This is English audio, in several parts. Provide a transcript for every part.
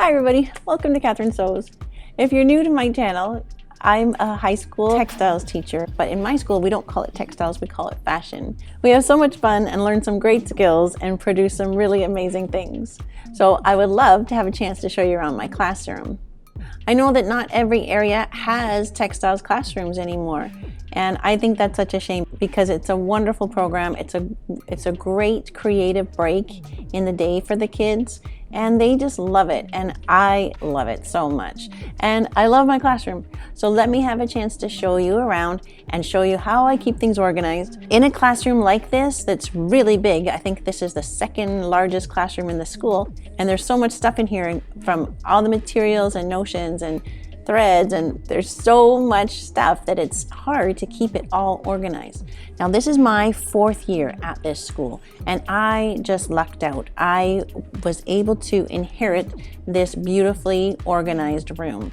Hi everybody, welcome to Catherine Sews. If you're new to my channel, I'm a high school textiles teacher, but in my school we don't call it textiles, we call it fashion. We have so much fun and learn some great skills and produce some really amazing things. So I would love to have a chance to show you around my classroom. I know that not every area has textiles classrooms anymore, and I think that's such a shame because it's a wonderful program. It's a great creative break in the day for the kids, and they just love it, and I love it so much. And I love my classroom, so let me have a chance to show you around and show you how I keep things organized. In a classroom like this that's really big, I think this is the second largest classroom in the school, and there's so much stuff in here from all the materials and notions and threads, and there's so much stuff that it's hard to keep it all organized. Now this is my 4th year at this school, and I just lucked out. I was able to inherit this beautifully organized room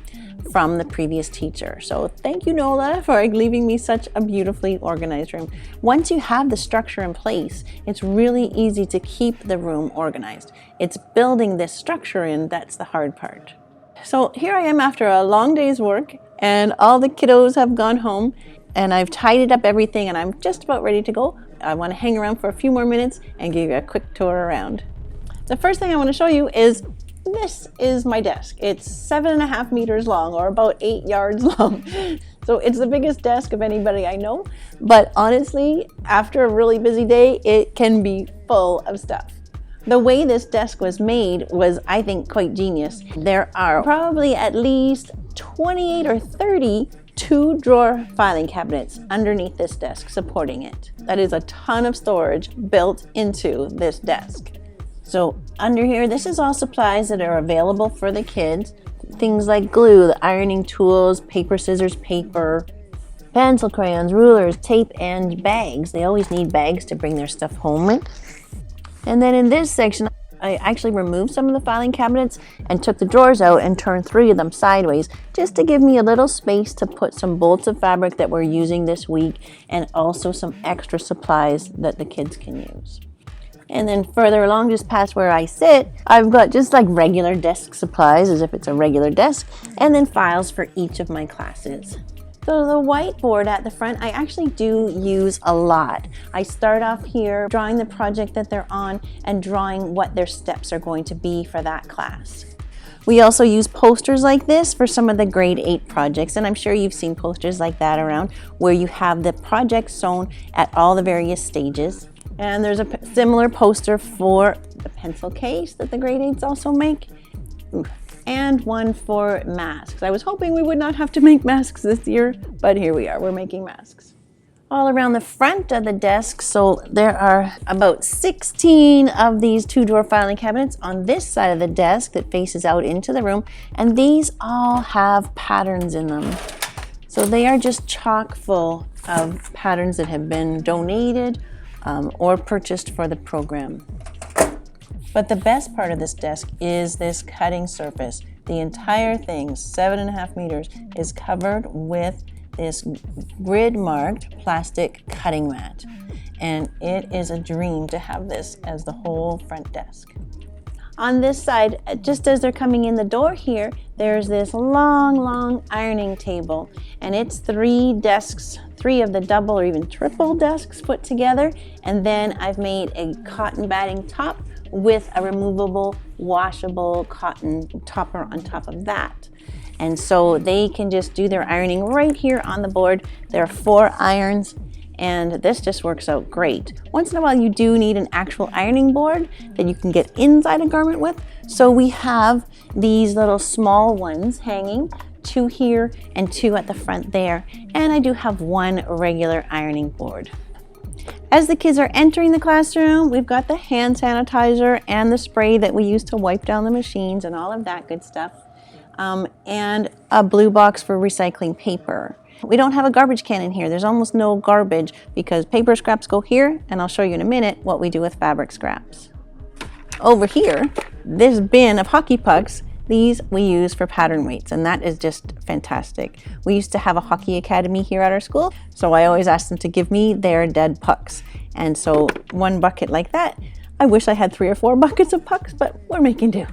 from the previous teacher. So thank you, Nola, for leaving me such a beautifully organized room. Once you have the structure in place, it's really easy to keep the room organized. It's building this structure in that's the hard part. So here I am after a long day's work, and all the kiddos have gone home, and I've tidied up everything, and I'm just about ready to go. I want to hang around for a few more minutes and give you a quick tour around. The first thing I want to show you is this is my desk. It's 7.5 meters long, or about 8 yards long. So it's the biggest desk of anybody I know, but honestly, after a really busy day, it can be full of stuff. The way this desk was made was, I think, quite genius. There are probably at least 28 or 30 2-drawer filing cabinets underneath this desk supporting it. That is a ton of storage built into this desk. So under here, this is all supplies that are available for the kids. Things like glue, the ironing tools, paper, scissors, paper, pencil, crayons, rulers, tape, and bags. They always need bags to bring their stuff home with. And then in this section, I actually removed some of the filing cabinets and took the drawers out and turned 3 of them sideways just to give me a little space to put some bolts of fabric that we're using this week and also some extra supplies that the kids can use. And then further along, just past where I sit, I've got just like regular desk supplies as if it's a regular desk, and then files for each of my classes. So the whiteboard at the front, I actually do use a lot. I start off here drawing the project that they're on and drawing what their steps are going to be for that class. We also use posters like this for some of the grade 8 projects, and I'm sure you've seen posters like that around where you have the project shown at all the various stages. And there's a similar poster for the pencil case that the grade 8s also make. And one for masks. I was hoping we would not have to make masks this year, but here we are, we're making masks. All around the front of the desk, so there are about 16 of these 2-drawer filing cabinets on this side of the desk that faces out into the room, and these all have patterns in them. So they are just chock full of patterns that have been donated or purchased for the program. But the best part of this desk is this cutting surface. The entire thing, 7.5 meters, is covered with this grid-marked plastic cutting mat. And it is a dream to have this as the whole front desk. On this side, just as they're coming in the door here, there's this long ironing table. And it's 3 desks, 3 of the double or even triple desks put together. And then I've made a cotton batting top with a removable, washable cotton topper on top of that. And so they can just do their ironing right here on the board. There are 4 irons, and this just works out great. Once in a while you do need an actual ironing board that you can get inside a garment with. So we have these little small ones hanging, 2 here and 2 at the front there. And I do have 1 regular ironing board. As the kids are entering the classroom, we've got the hand sanitizer and the spray that we use to wipe down the machines and all of that good stuff, and a blue box for recycling paper. We don't have a garbage can in here. There's almost no garbage because paper scraps go here, and I'll show you in a minute what we do with fabric scraps. Over here, this bin of hockey pucks, these we use for pattern weights, and that is just fantastic. We used to have a hockey academy here at our school, so I always asked them to give me their dead pucks. And so 1 bucket like that, I wish I had 3 or 4 buckets of pucks, but we're making do.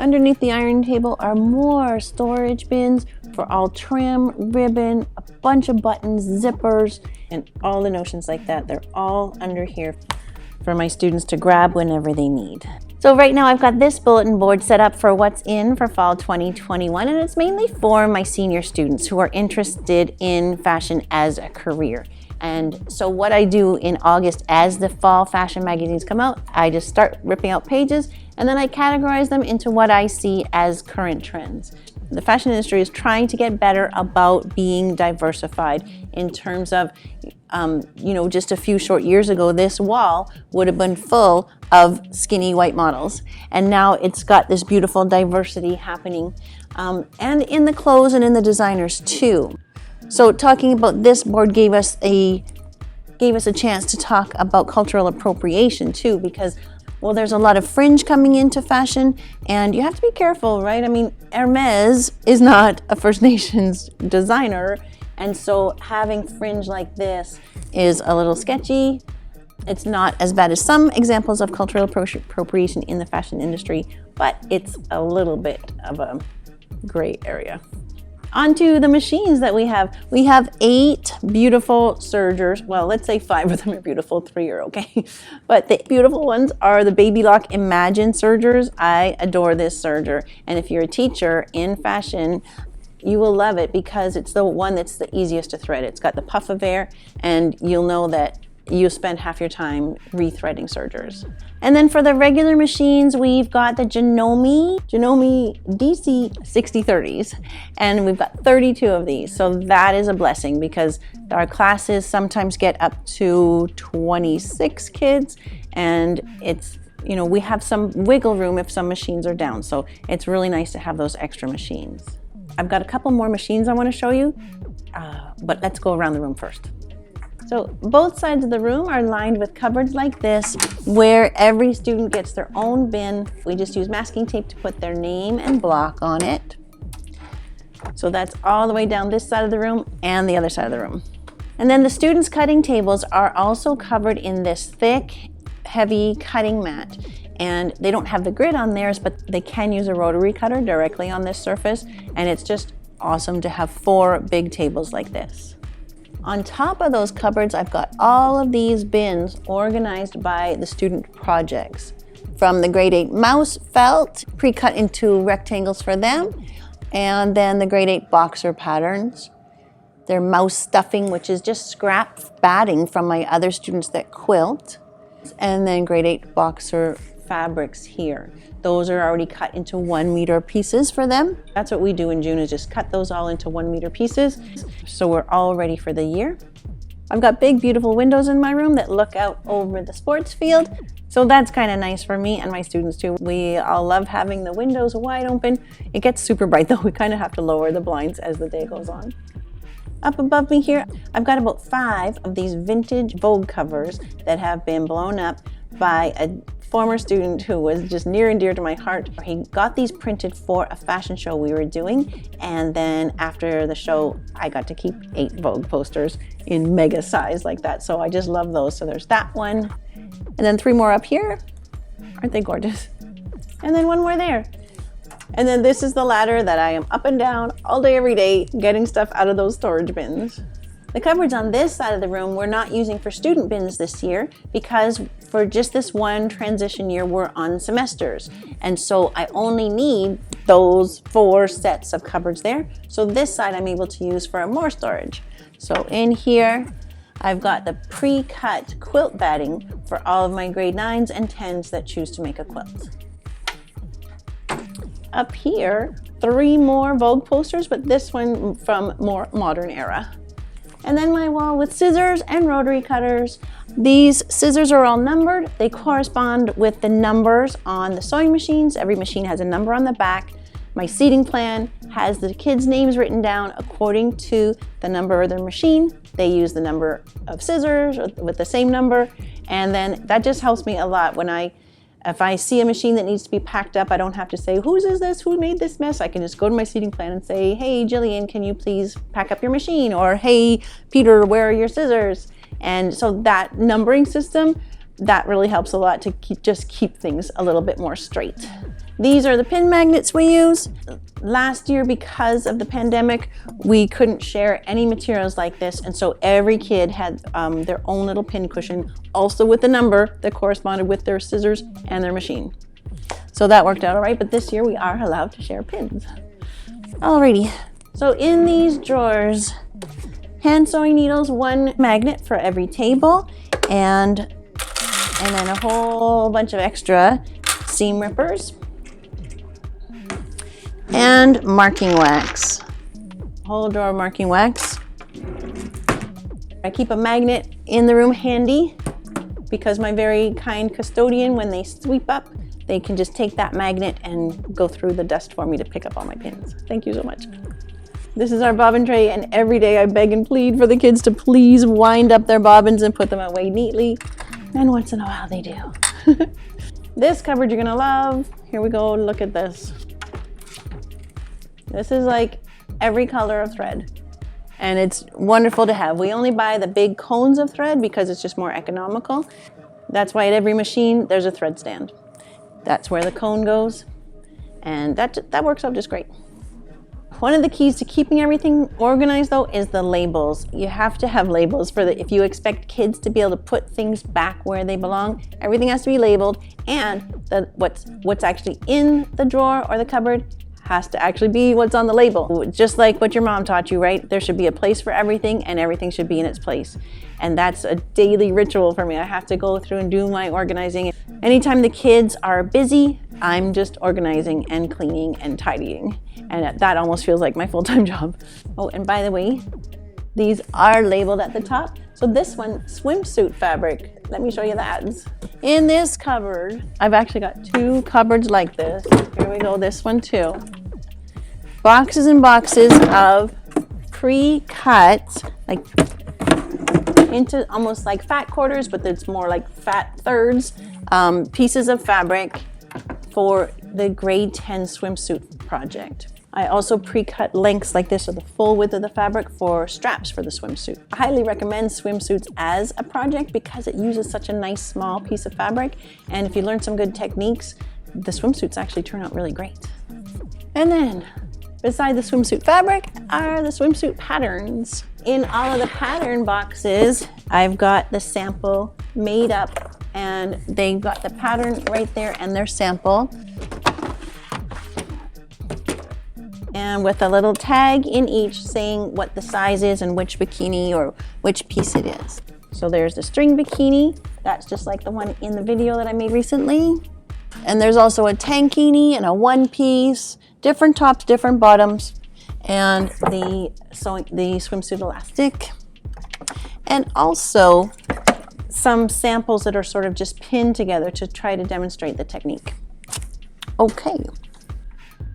Underneath the ironing table are more storage bins for all trim, ribbon, a bunch of buttons, zippers, and all the notions like that. They're all under here for my students to grab whenever they need. So right now I've got this bulletin board set up for what's in for fall 2021, and it's mainly for my senior students who are interested in fashion as a career. And so what I do in August as the fall fashion magazines come out, I just start ripping out pages and then I categorize them into what I see as current trends. The fashion industry is trying to get better about being diversified in terms of, just a few short years ago, this wall would have been full of skinny white models. And now it's got this beautiful diversity happening, and in the clothes and in the designers too. So talking about this board gave us a chance to talk about cultural appropriation too, because well, there's a lot of fringe coming into fashion, and you have to be careful, right? I mean, Hermes is not a First Nations designer, and so having fringe like this is a little sketchy. It's not as bad as some examples of cultural appropriation in the fashion industry, but it's a little bit of a gray area. Onto the machines that we have. We have 8 beautiful sergers. Well, let's say 5 of them are beautiful, 3 are okay. But the beautiful ones are the Babylock Imagine sergers. I adore this serger. And if you're a teacher in fashion, you will love it because it's the one that's the easiest to thread. It's got the puff of air, and you'll know that you spend half your time rethreading sergers. And then for the regular machines, we've got the Janome DC 6030s, and we've got 32 of these. So that is a blessing because our classes sometimes get up to 26 kids, and it's, we have some wiggle room if some machines are down. So it's really nice to have those extra machines. I've got a couple more machines I want to show you, but let's go around the room first. So both sides of the room are lined with cupboards like this, where every student gets their own bin. We just use masking tape to put their name and block on it. So that's all the way down this side of the room and the other side of the room. And then the students' cutting tables are also covered in this thick, heavy cutting mat. And they don't have the grid on theirs, but they can use a rotary cutter directly on this surface. And it's just awesome to have 4 big tables like this. On top of those cupboards, I've got all of these bins organized by the student projects. From the grade 8 mouse felt, pre-cut into rectangles for them, and then the grade 8 boxer patterns. Their mouse stuffing, which is just scrap batting from my other students that quilt, and then grade 8 boxer fabrics here. Those are already cut into 1 meter pieces for them. That's what we do in June, is just cut those all into 1 meter pieces. So we're all ready for the year. I've got big, beautiful windows in my room that look out over the sports field. So that's kind of nice for me and my students too. We all love having the windows wide open. It gets super bright though. We kind of have to lower the blinds as the day goes on. Up above me here, I've got about 5 of these vintage Vogue covers that have been blown up by a former student who was just near and dear to my heart. He got these printed for a fashion show we were doing, and then after the show I got to keep 8 Vogue posters in mega size like that. So I just love those. So there's that one, and then 3 more up here. Aren't they gorgeous? And then 1 more there. And then this is the ladder that I am up and down all day every day getting stuff out of those storage bins. The cupboards on this side of the room we're not using for student bins this year because for just this one transition year we're on semesters. And so I only need those 4 sets of cupboards there. So this side I'm able to use for more storage. So in here I've got the pre-cut quilt batting for all of my grade 9s and 10s that choose to make a quilt. Up here, 3 more Vogue posters, but this one from more modern era. And then my wall with scissors and rotary cutters. These scissors are all numbered. They correspond with the numbers on the sewing machines. Every machine has a number on the back. My seating plan has the kids' names written down according to the number of their machine. They use the number of scissors with the same number. And then that just helps me a lot when if I see a machine that needs to be packed up, I don't have to say, whose is this? Who made this mess? I can just go to my seating plan and say, hey, Jillian, can you please pack up your machine? Or, hey, Peter, where are your scissors? And so that numbering system, that really helps a lot to keep things a little bit more straight. These are the pin magnets we use. Last year, because of the pandemic, we couldn't share any materials like this, and so every kid had their own little pin cushion, also with the number that corresponded with their scissors and their machine. So that worked out all right, but this year we are allowed to share pins. Alrighty, so in these drawers, hand sewing needles, 1 magnet for every table, and then a whole bunch of extra seam rippers and marking wax. Whole drawer of marking wax. I keep a magnet in the room handy because my very kind custodian, when they sweep up, they can just take that magnet and go through the dust for me to pick up all my pins. Thank you so much. This is our bobbin tray, and every day I beg and plead for the kids to please wind up their bobbins and put them away neatly. And once in a while they do. This cupboard you're gonna love. Here we go, look at this. This is like every color of thread, and it's wonderful to have. We only buy the big cones of thread because it's just more economical. That's why at every machine there's a thread stand. That's where the cone goes, and that works out just great. One of the keys to keeping everything organized though is the labels. You have to have labels if you expect kids to be able to put things back where they belong. Everything has to be labeled, and what's actually in the drawer or the cupboard has to actually be what's on the label. Just like what your mom taught you, right? There should be a place for everything, and everything should be in its place. And that's a daily ritual for me. I have to go through and do my organizing. Anytime the kids are busy, I'm just organizing and cleaning and tidying. And that almost feels like my full-time job. Oh, and by the way, these are labeled at the top. So this one, swimsuit fabric. Let me show you that. In this cupboard, I've actually got 2 cupboards like this. Here we go, this one too. Boxes and boxes of pre-cut, like into almost like fat quarters, but it's more like fat thirds, pieces of fabric for the grade 10 swimsuit project. I also pre-cut lengths like this, or the full width of the fabric for straps for the swimsuit. I highly recommend swimsuits as a project because it uses such a nice small piece of fabric, and if you learn some good techniques, the swimsuits actually turn out really great. And then, beside the swimsuit fabric are the swimsuit patterns. In all of the pattern boxes, I've got the sample made up, and they've got the pattern right there and their sample. And with a little tag in each saying what the size is and which bikini or which piece it is. So there's the string bikini. That's just like the one in the video that I made recently. And there's also a tankini and a one piece, different tops, different bottoms, and the swimsuit elastic. And also some samples that are sort of just pinned together to try to demonstrate the technique. Okay.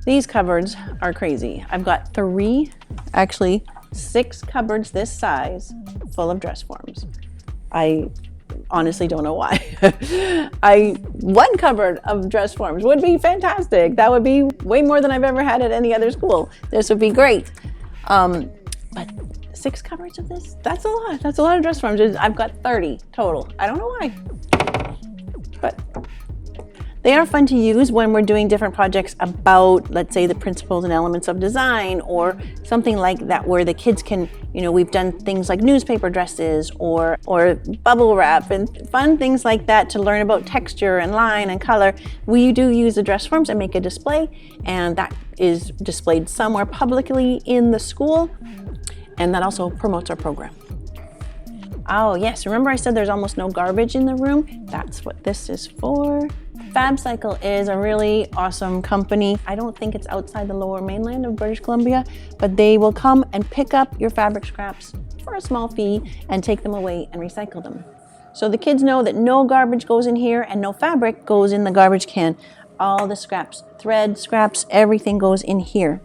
These cupboards are crazy. I've got 6 cupboards this size full of dress forms. I honestly don't know why. One cupboard of dress forms would be fantastic. That would be way more than I've ever had at any other school. This would be great. But 6 cupboards of this? That's a lot. That's a lot of dress forms. I've got 30 total. I don't know why. But they are fun to use when we're doing different projects about, let's say, the principles and elements of design, or something like that where the kids can, we've done things like newspaper dresses or bubble wrap and fun things like that to learn about texture and line and color. We do use the dress forms and make a display, and that is displayed somewhere publicly in the school, and that also promotes our program. Oh yes, remember I said there's almost no garbage in the room? That's what this is for. FabCycle is a really awesome company. I don't think it's outside the lower mainland of British Columbia, but they will come and pick up your fabric scraps for a small fee and take them away and recycle them. So the kids know that no garbage goes in here and no fabric goes in the garbage can. All the scraps, thread, scraps, everything goes in here.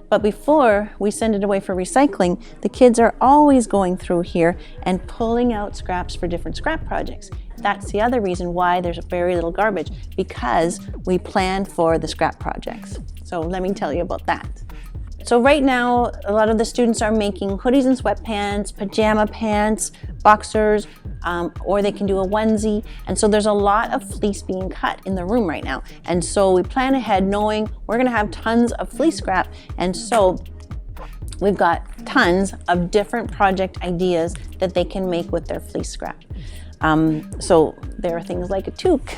But before we send it away for recycling, the kids are always going through here and pulling out scraps for different scrap projects. That's the other reason why there's very little garbage, because we plan for the scrap projects. So let me tell you about that. So right now, a lot of the students are making hoodies and sweatpants, pajama pants, boxers, or they can do a onesie. And so there's a lot of fleece being cut in the room right now. And so we plan ahead knowing we're gonna have tons of fleece scrap. And so we've got tons of different project ideas that they can make with their fleece scrap. So there are things like a toque.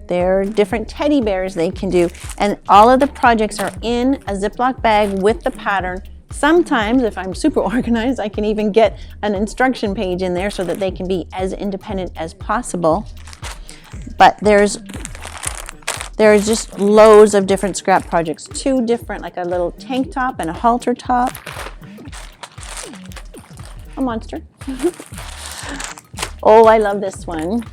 There are different teddy bears they can do. And all of the projects are in a Ziploc bag with the pattern. Sometimes, if I'm super organized, I can even get an instruction page in there so that they can be as independent as possible. But there is just loads of different scrap projects. Two different, like a little tank top and a halter top. A monster. Oh, I love this one.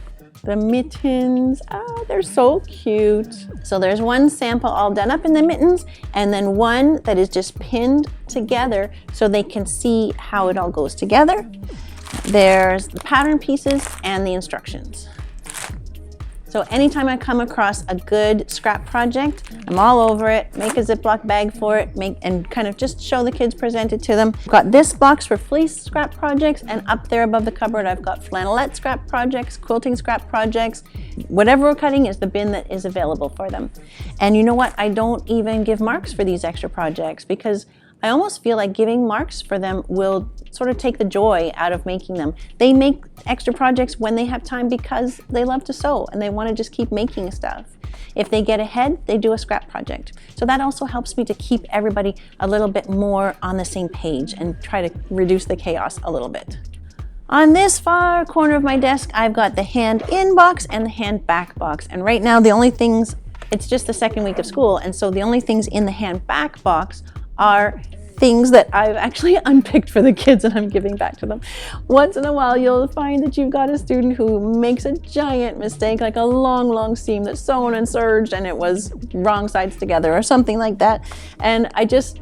The mittens, they're so cute. So there's one sample all done up in the mittens, and then one that is just pinned together so they can see how it all goes together. There's the pattern pieces and the instructions. So anytime I come across a good scrap project, I'm all over it, make a Ziploc bag for it, and kind of just show the kids, present it to them. I've got this box for fleece scrap projects, and up there above the cupboard, I've got flannelette scrap projects, quilting scrap projects. Whatever we're cutting is the bin that is available for them. And you know what? I don't even give marks for these extra projects because I almost feel like giving marks for them will sort of take the joy out of making them. They make extra projects when they have time because they love to sew and they want to just keep making stuff. If they get ahead, they do a scrap project. So that also helps me to keep everybody a little bit more on the same page and try to reduce the chaos a little bit. On this far corner of my desk, I've got the hand in box and the hand back box. And right now, the only things, it's just the second week of school. And so the only things in the hand back box are things that I've actually unpicked for the kids and I'm giving back to them. Once in a while, you'll find that you've got a student who makes a giant mistake, like a long seam that's sewn and serged and it was wrong sides together or something like that. And I just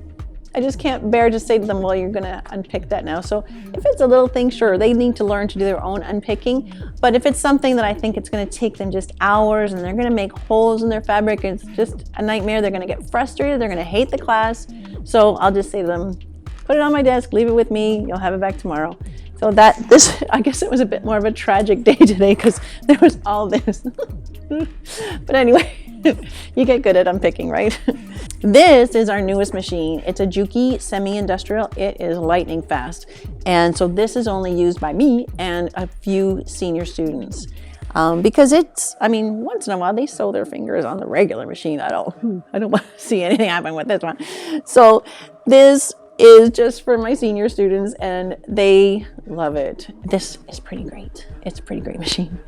can't bear to say to them, well, you're gonna unpick that now. So if it's a little thing, sure, they need to learn to do their own unpicking. But if it's something that I think it's gonna take them just hours and they're gonna make holes in their fabric, it's just a nightmare, they're gonna get frustrated, they're gonna hate the class. So I'll just say to them, put it on my desk, leave it with me, you'll have it back tomorrow. So I guess it was a bit more of a tragic day today because there was all this. But anyway, you get good at unpicking, right? This is our newest machine. It's a Juki semi-industrial. It is lightning fast. And so this is only used by me and a few senior students. Because once in a while they sew their fingers on the regular machine. I don't want to see anything happen with this one. So this is just for my senior students and they love it. This is pretty great. It's a pretty great machine.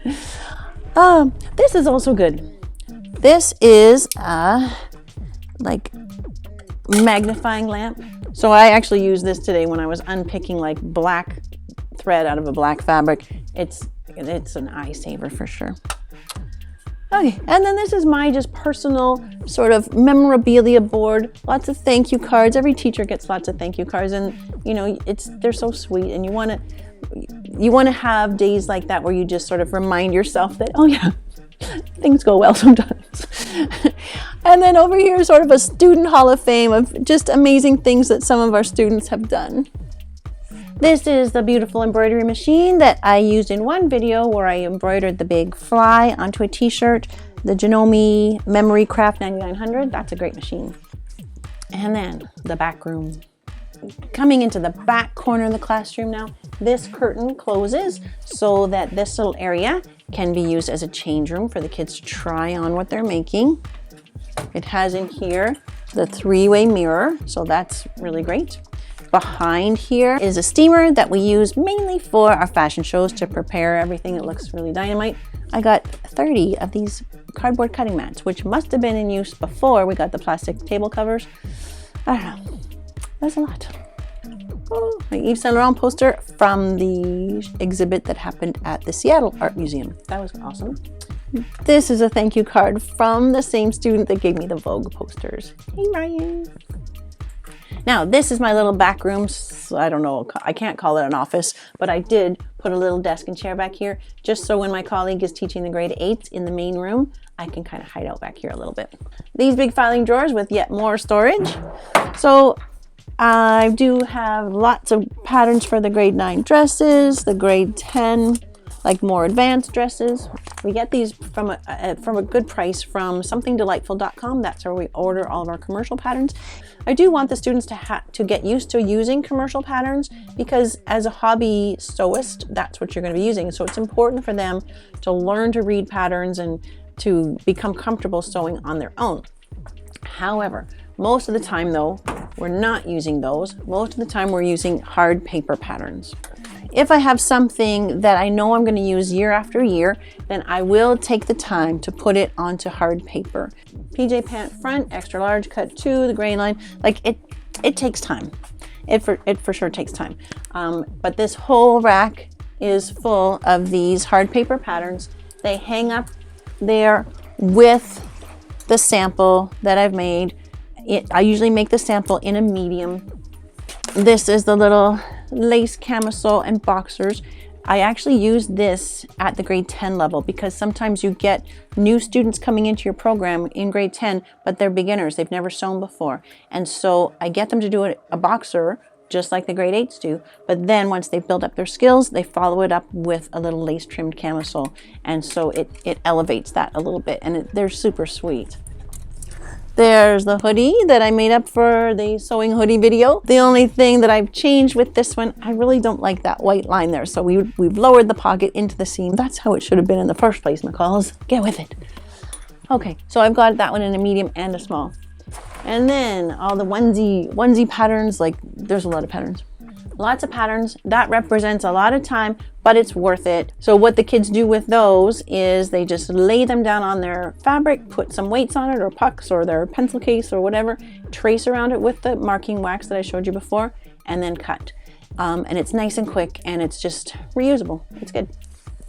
This is also good. This is like magnifying lamp. So I actually used this today when I was unpicking like black thread out of a black fabric. It's an eye saver for sure. Okay, and then this is my just personal sort of memorabilia board. Lots of thank you cards. Every teacher gets lots of thank you cards, and you know they're so sweet. And you want to have days like that where you just sort of remind yourself that, oh yeah, things go well sometimes. And then over here is sort of a student hall of fame of just amazing things that some of our students have done. This is the beautiful embroidery machine that I used in one video where I embroidered the big fly onto a t-shirt, the Janome Memory Craft 9900. That's a great machine. And then the back room. Coming into the back corner of the classroom now, this curtain closes so that this little area can be used as a change room for the kids to try on what they're making. It has in here the three-way mirror, so that's really great. Behind here is a steamer that we use mainly for our fashion shows to prepare everything. It looks really dynamite. I got 30 of these cardboard cutting mats, which must have been in use before we got the plastic table covers. I don't know. That's a lot. Oh, my Yves Saint Laurent poster from the exhibit that happened at the Seattle Art Museum. That was awesome. This is a thank you card from the same student that gave me the Vogue posters. Hey, Ryan. Now, this is my little back room. I don't know, I can't call it an office, but I did put a little desk and chair back here just so when my colleague is teaching the grade 8s in the main room, I can kind of hide out back here a little bit. These big filing drawers with yet more storage. So I do have lots of patterns for the grade 9 dresses, the grade 10 like more advanced dresses. We get these from a good price from somethingdelightful.com. That's where we order all of our commercial patterns. I do want the students to get used to using commercial patterns, because as a hobby sewist, that's what you're going to be using. So it's important for them to learn to read patterns and to become comfortable sewing on their own. However, most of the time though, we're not using those. Most of the time we're using hard paper patterns. If I have something that I know I'm going to use year after year, then I will take the time to put it onto hard paper. PJ pant front, extra large, cut 2, the grain line, like it takes time. It for sure takes time. But this whole rack is full of these hard paper patterns. They hang up there with the sample that I've made. I usually make the sample in a medium. This is the little lace camisole and boxers. I actually use this at the grade 10 level, because sometimes you get new students coming into your program in grade 10, but they're beginners. They've never sewn before. And so I get them to do a boxer just like the grade 8s do. But then once they build up their skills, they follow it up with a little lace trimmed camisole. And so it elevates that a little bit, and they're super sweet. There's the hoodie that I made up for the sewing hoodie video. The only thing that I've changed with this one, I really don't like that white line there. So we've lowered the pocket into the seam. That's how it should have been in the first place, McCalls. Get with it. Okay, so I've got that one in a medium and a small. And then all the onesie patterns, like there's a lot of patterns. Lots of patterns. That represents a lot of time, but it's worth it. So what the kids do with those is they just lay them down on their fabric, put some weights on it, or pucks, or their pencil case, or whatever, trace around it with the marking wax that I showed you before, and then cut. And it's nice and quick, and it's just reusable. It's good.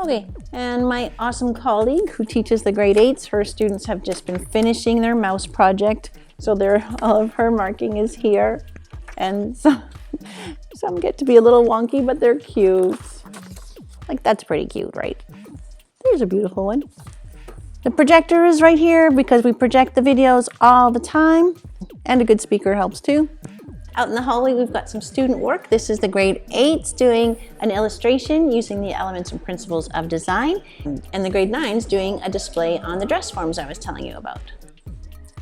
Okay, and my awesome colleague who teaches the grade 8s, her students have just been finishing their mouse project. So all of her marking is here. And some get to be a little wonky, but they're cute. Like, that's pretty cute, right? There's a beautiful one. The projector is right here because we project the videos all the time, and a good speaker helps too. Out in the hallway, we've got some student work. This is the grade 8s doing an illustration using the elements and principles of design, and the grade 9s doing a display on the dress forms I was telling you about.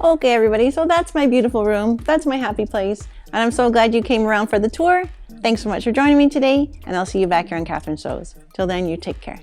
Okay, everybody, so that's my beautiful room. That's my happy place. And I'm so glad you came around for the tour. Thanks so much for joining me today, and I'll see you back here on Catherine Sews. Till then, you take care.